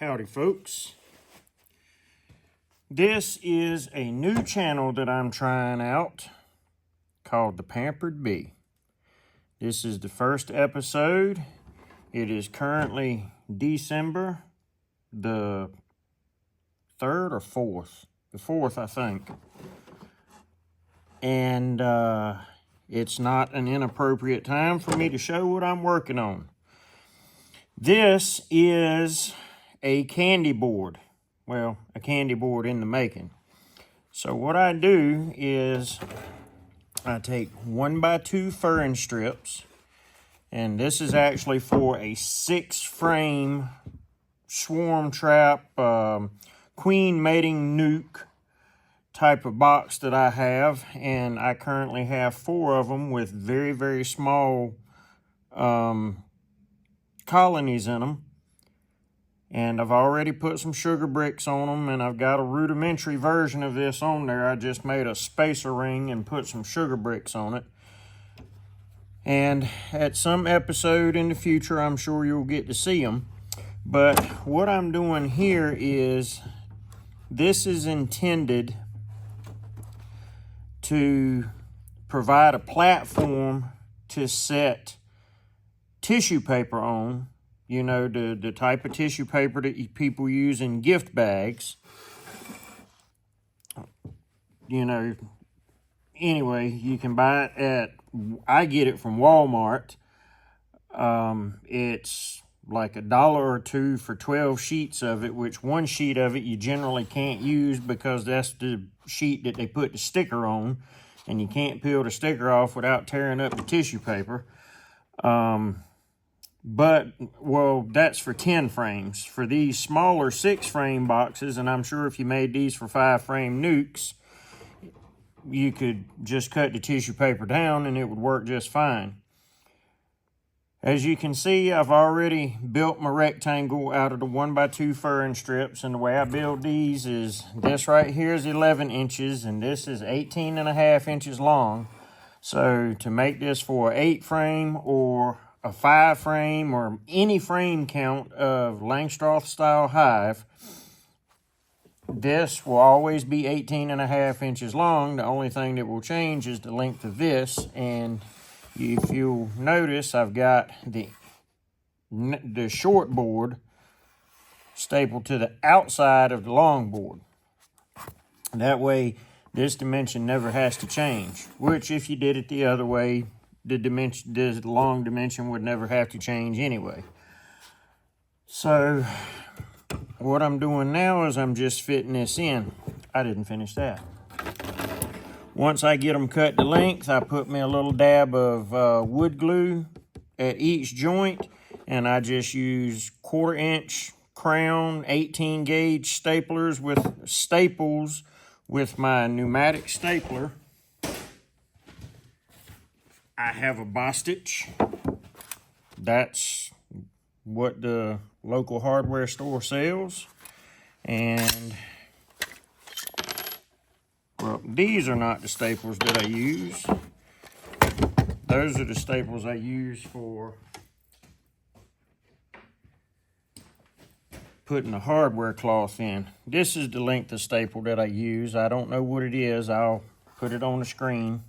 Howdy folks. This is a new channel that I'm trying out called The Pampered Bee. This is the first episode. It is currently December the 3rd or 4th. The 4th, I think. And it's not an inappropriate time for me to show what I'm working on. This is a candy board. Well, a candy board in the making. So what I do is I take 1x2 furring strips, and this is actually for a 6-frame swarm trap queen mating nuke type of box that I have, and I currently have 4 of them with very, very small colonies in them. And I've already put some sugar bricks on them, and I've got a rudimentary version of this on there. I just made a spacer ring and put some sugar bricks on it. And at some episode in the future, I'm sure you'll get to see them. But what I'm doing here is, this is intended to provide a platform to set tissue paper on. You know, the type of tissue paper that people use in gift bags. You know, anyway, you can buy it at, I get it from Walmart. It's like $1 or $2 for 12 sheets of it, which one sheet of it you generally can't use because that's the sheet that they put the sticker on, and you can't peel the sticker off without tearing up the tissue paper. But, well, that's for 10 frames. For these smaller 6-frame boxes, and I'm sure if you made these for 5-frame nukes, you could just cut the tissue paper down and it would work just fine. As you can see, I've already built my rectangle out of the 1x2 furring strips, and the way I build these is, this right here is 11 inches, and this is 18.5 inches long. So to make this for an 8-frame or a 5-frame or any frame count of Langstroth style hive, this will always be 18.5 inches long. The only thing that will change is the length of this. And if you'll notice, I've got the short board stapled to the outside of the long board. That way this dimension never has to change, which if you did it the other way, the long dimension would never have to change anyway. So what I'm doing now is I'm just fitting this in. I didn't finish that. Once I get them cut to length, I put me a little dab of wood glue at each joint, and I just use 1/4 inch crown 18 gauge staplers with staples with my pneumatic stapler. I have a Bostitch. That's what the local hardware store sells. And, well, these are not the staples that I use. Those are the staples I use for putting the hardware cloth in. This is the length of staple that I use. I don't know what it is. I'll put it on the screen.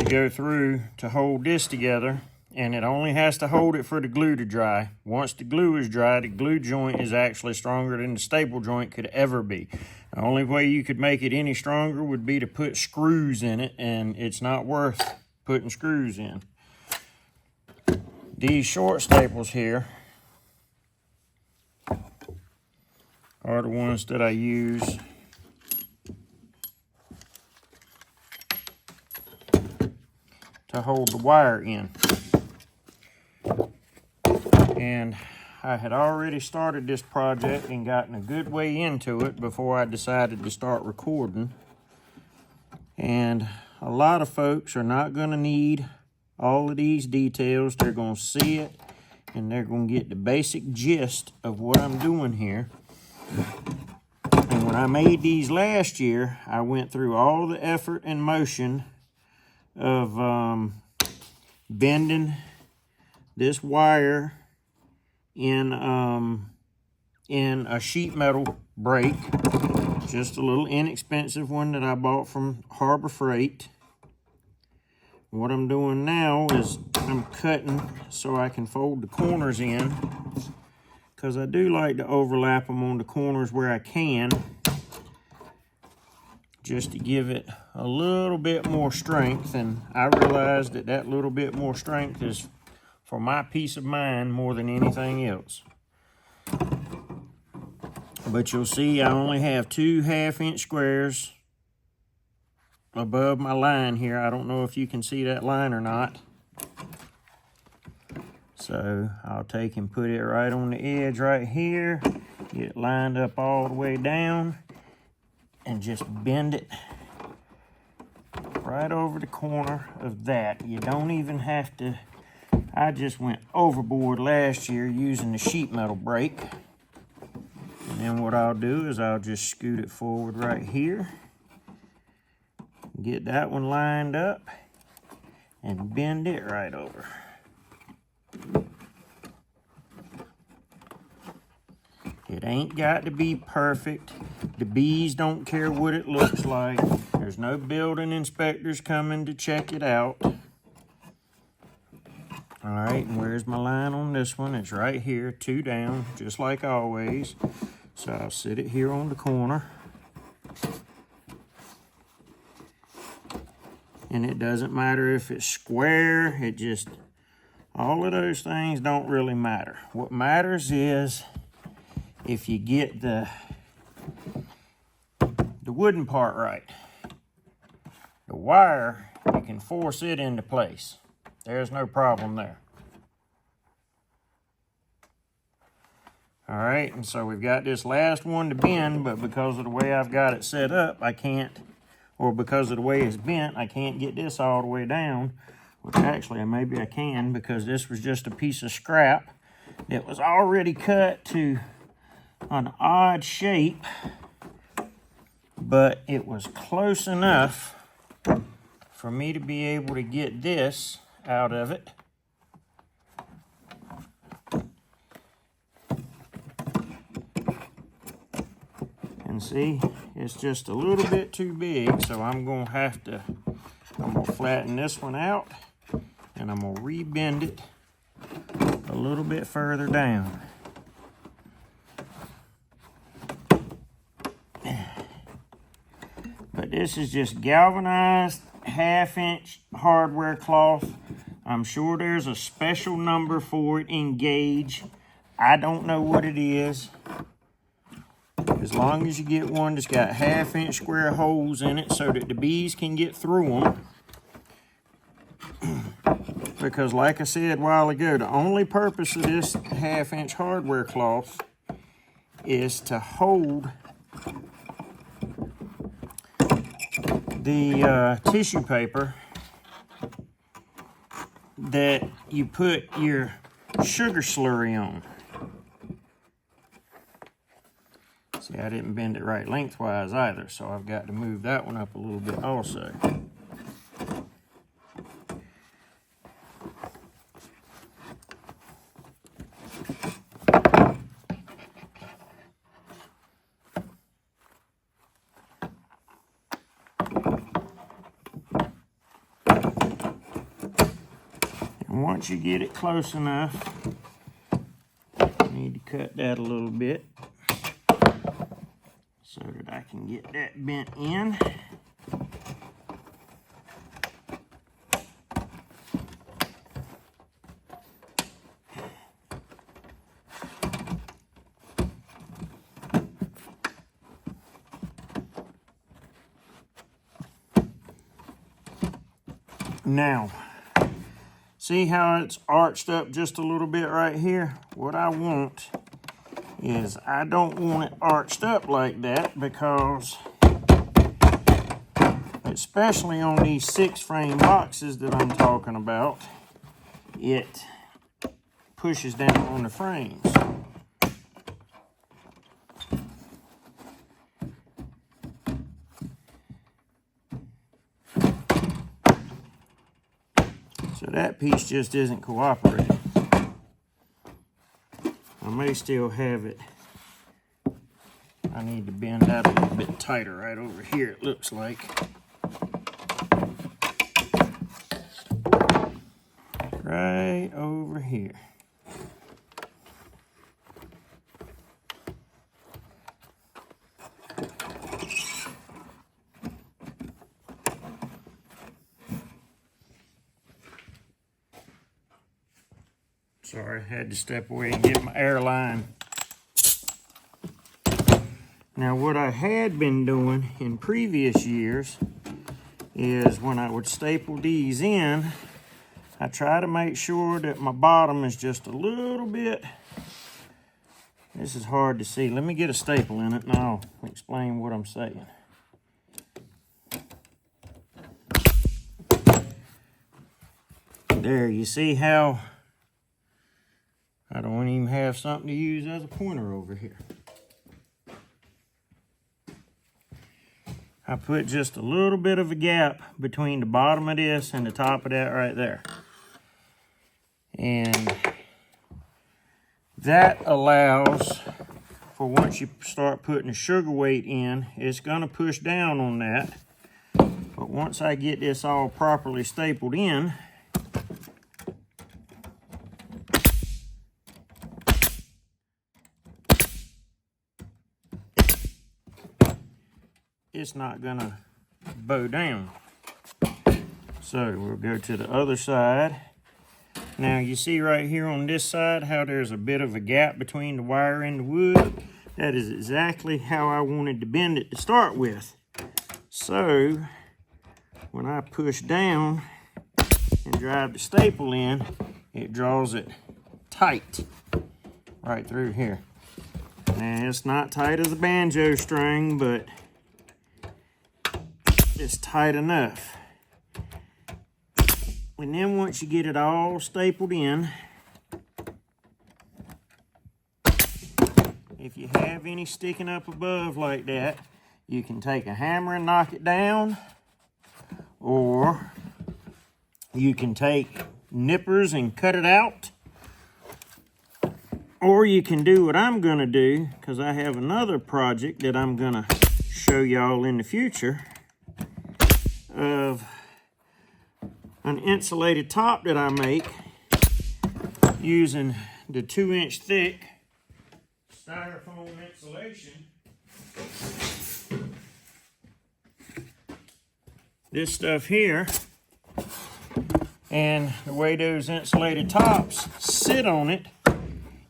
Go through to hold this together, and it only has to hold it for the glue to dry. Once the glue is dry, the glue joint is actually stronger than the staple joint could ever be. The only way you could make it any stronger would be to put screws in it, and it's not worth putting screws in. These short staples here are the ones that I use to hold the wire in. And I had already started this project and gotten a good way into it before I decided to start recording. And a lot of folks are not going to need all of these details. They're going to see it, and they're going to get the basic gist of what I'm doing here. And when I made these last year, I went through all the effort and motion of bending this wire in a sheet metal brake, just a little inexpensive one that I bought from Harbor Freight. What I'm doing now is I'm cutting so I can fold the corners in, because I do like to overlap them on the corners where I can, just to give it a little bit more strength. And I realize that that little bit more strength is for my peace of mind more than anything else. But you'll see I only have 2 1/2-inch squares above my line here. I don't know if you can see that line or not. So I'll take and put it right on the edge right here, get it lined up all the way down, and just bend it right over the corner of that. You don't even have to, I just went overboard last year using the sheet metal brake. And then what I'll do is I'll just scoot it forward right here, get that one lined up, and bend it right over. It ain't got to be perfect. The bees don't care what it looks like. There's no building inspectors coming to check it out. All right, and where's my line on this one? It's right here, 2 down, just like always. So I'll sit it here on the corner. And it doesn't matter if it's square, it just, all of those things don't really matter. What matters is if you get the wooden part right. The wire, you can force it into place. There's no problem there. All right, and so we've got this last one to bend, but because of the way I've got it set up, I can't, or because of the way it's bent, I can't get this all the way down, which actually maybe I can, because this was just a piece of scrap that was already cut to an odd shape, but it was close enough for me to be able to get this out of it. And see, it's just a little bit too big, so I'm gonna flatten this one out, and I'm gonna rebend it a little bit further down. But this is just galvanized 1/2-inch hardware cloth. I'm sure there's a special number for it in gauge. I don't know what it is. As long as you get one that's got 1/2-inch square holes in it so that the bees can get through them. Because like I said a while ago, the only purpose of this 1/2-inch hardware cloth is to hold the tissue paper that you put your sugar slurry on. See, I didn't bend it right lengthwise either, so I've got to move that one up a little bit also. And once you get it close enough, you need to cut that a little bit so that I can get that bent in. Now, see how it's arched up just a little bit right here? What I want is, I don't want it arched up like that, because especially on these 6-frame boxes that I'm talking about, it pushes down on the frames. So that piece just isn't cooperating. I may still have it. I need to bend that a little bit tighter right over here, it looks like. Right over here. Sorry, I had to step away and get my air line. Now, what I had been doing in previous years is when I would staple these in, I try to make sure that my bottom is just a little bit. This is hard to see. Let me get a staple in it and I'll explain what I'm saying. There, you see how I don't even have something to use as a pointer over here. I put just a little bit of a gap between the bottom of this and the top of that right there. And that allows for once you start putting the sugar weight in, it's gonna push down on that. But once I get this all properly stapled in, it's not gonna bow down. So we'll go to the other side. Now you see right here on this side how there's a bit of a gap between the wire and the wood. That is exactly how I wanted to bend it to start with. So when I push down and drive the staple in, it draws it tight right through here. Now it's not tight as a banjo string, but it's tight enough. And then once you get it all stapled in, if you have any sticking up above like that, you can take a hammer and knock it down, or you can take nippers and cut it out, or you can do what I'm gonna do, because I have another project that I'm gonna show y'all in the future of an insulated top that I make using the 2-inch thick styrofoam insulation. This stuff here, and the way those insulated tops sit on it,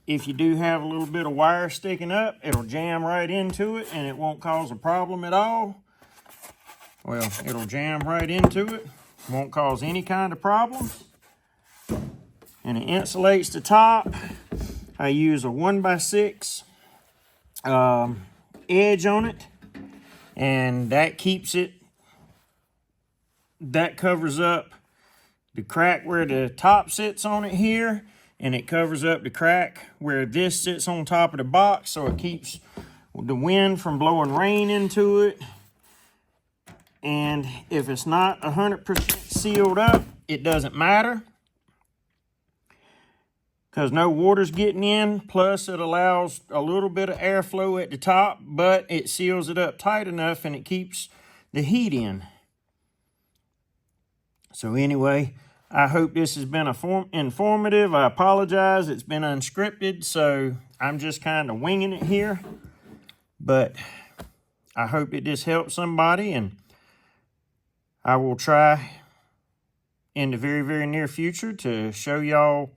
if you do have a little bit of wire sticking up, it'll jam right into it and it won't cause a problem at all. Well, it'll jam right into it. Won't cause any kind of problems. And it insulates the top. I use a 1x6 edge on it. And that keeps it, that covers up the crack where the top sits on it here. And it covers up the crack where this sits on top of the box. So it keeps the wind from blowing rain into it. And if it's not 100% sealed up, it doesn't matter, because no water's getting in. Plus it allows a little bit of airflow at the top, but it seals it up tight enough and it keeps the heat in. So anyway, I hope this has been informative. I apologize, it's been unscripted, so I'm just kind of winging it here. But I hope it just helps somebody, and I will try in the very, very near future to show y'all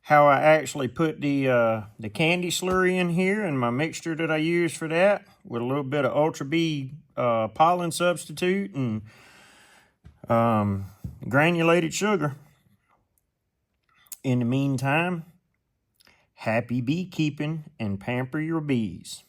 how I actually put the candy slurry in here and my mixture that I use for that with a little bit of Ultra B pollen substitute and granulated sugar. In the meantime, happy beekeeping and pamper your bees.